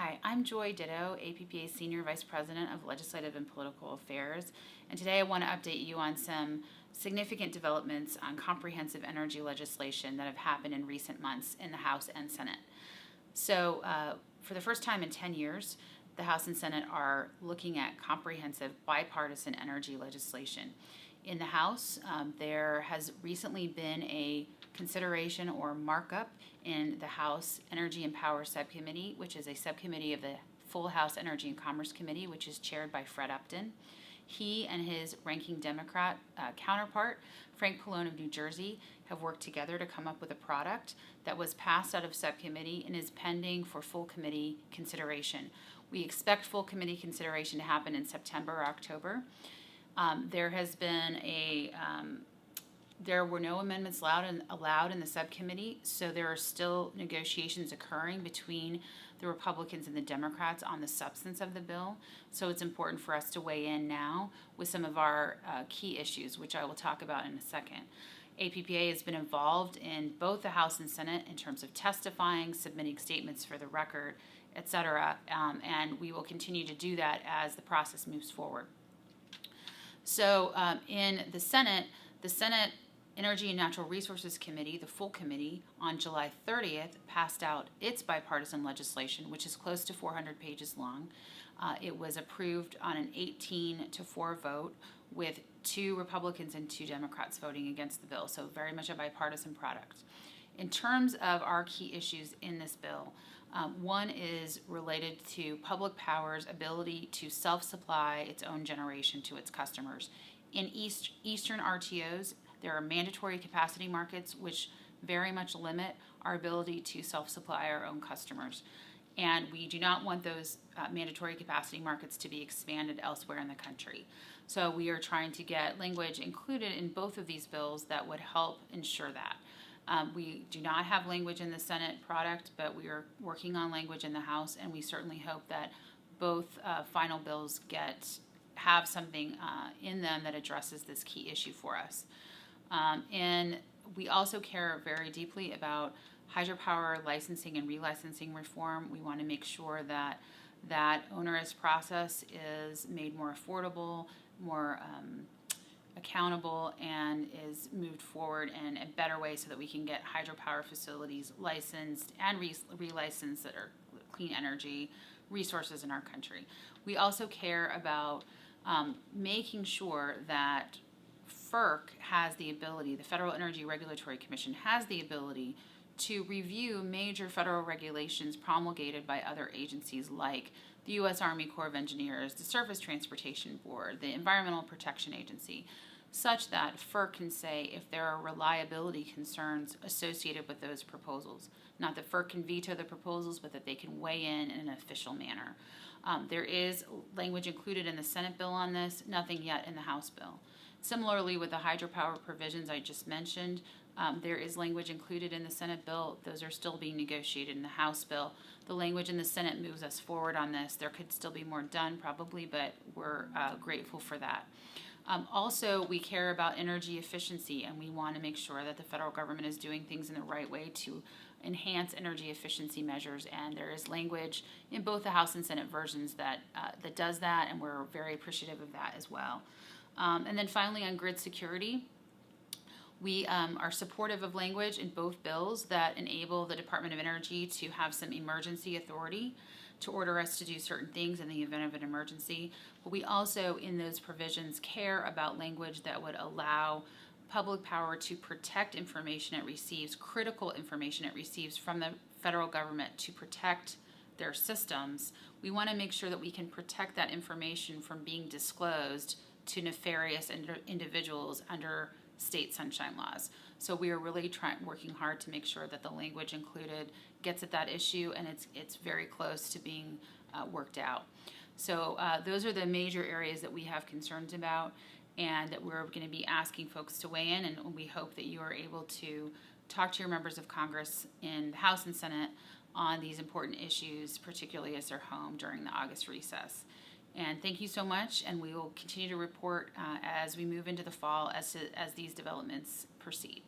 Hi, I'm Joy Ditto, APPA's Senior Vice President of Legislative and Political Affairs, and today I want to update you on some significant developments on comprehensive energy legislation that have happened in recent months in the House and Senate. So, for the first time in 10 years, the House and Senate are looking at comprehensive bipartisan energy legislation. In the House, there has recently been a consideration or markup in the House Energy and Power Subcommittee, which is a subcommittee of the full House Energy and Commerce Committee, which is chaired by Fred Upton. He and his ranking Democrat counterpart, Frank Pallone of New Jersey, have worked together to come up with a product that was passed out of subcommittee and is pending for full committee consideration. We expect full committee consideration to happen in September or October. There were no amendments allowed in the subcommittee, so there are still negotiations occurring between the Republicans and the Democrats on the substance of the bill. So it's important for us to weigh in now with some of our key issues, which I will talk about in a second. APPA has been involved in both the House and Senate in terms of testifying, submitting statements for the record, etc., and we will continue to do that as the process moves forward. So in the Senate Energy and Natural Resources Committee, the full committee, on July 30th passed out its bipartisan legislation, which is close to 400 pages long. It was approved on an 18-4 vote with 2 Republicans and 2 Democrats voting against the bill, so very much a bipartisan product. In terms of our key issues in this bill, one is related to public power's ability to self-supply its own generation to its customers. In Eastern RTOs, there are mandatory capacity markets which very much limit our ability to self-supply our own customers. And we do not want those mandatory capacity markets to be expanded elsewhere in the country. So we are trying to get language included in both of these bills that would help ensure that. We do not have language in the Senate product, but we are working on language in the House, and we certainly hope that both final bills have something in them that addresses this key issue for us. And we also care very deeply about hydropower licensing and relicensing reform. We want to make sure that that onerous process is made more affordable, more accountable, and is moved forward in a better way so that we can get hydropower facilities licensed and relicensed that are clean energy resources in our country. We also care about making sure that FERC has the ability, the Federal Energy Regulatory Commission has the ability to review major federal regulations promulgated by other agencies like the U.S. Army Corps of Engineers, the Surface Transportation Board, the Environmental Protection Agency, such that FERC can say if there are reliability concerns associated with those proposals. Not that FERC can veto the proposals, but that they can weigh in an official manner. There is language included in the Senate bill on this, nothing yet in the House bill. Similarly, with the hydropower provisions I just mentioned, there is language included in the Senate bill. Those are still being negotiated in the House bill. The language in the Senate moves us forward on this. There could still be more done probably, but we're grateful for that. Also, we care about energy efficiency, and we want to make sure that the federal government is doing things in the right way to enhance energy efficiency measures, and there is language in both the House and Senate versions that does that, and we're very appreciative of that as well. And then finally, on grid security, we are supportive of language in both bills that enable the Department of Energy to have some emergency authority to order us to do certain things in the event of an emergency. But we also, in those provisions, care about language that would allow public power to protect information it receives, critical information it receives from the federal government to protect their systems. We want to make sure that we can protect that information from being disclosed to nefarious individuals under state sunshine laws. So we are really working hard to make sure that the language included gets at that issue, and it's very close to being worked out. So those are the major areas that we have concerns about and that we're going to be asking folks to weigh in, and we hope that you are able to talk to your members of Congress in the House and Senate on these important issues, particularly as they're home during the August recess. And thank you so much, and we will continue to report as we move into the fall as these developments proceed.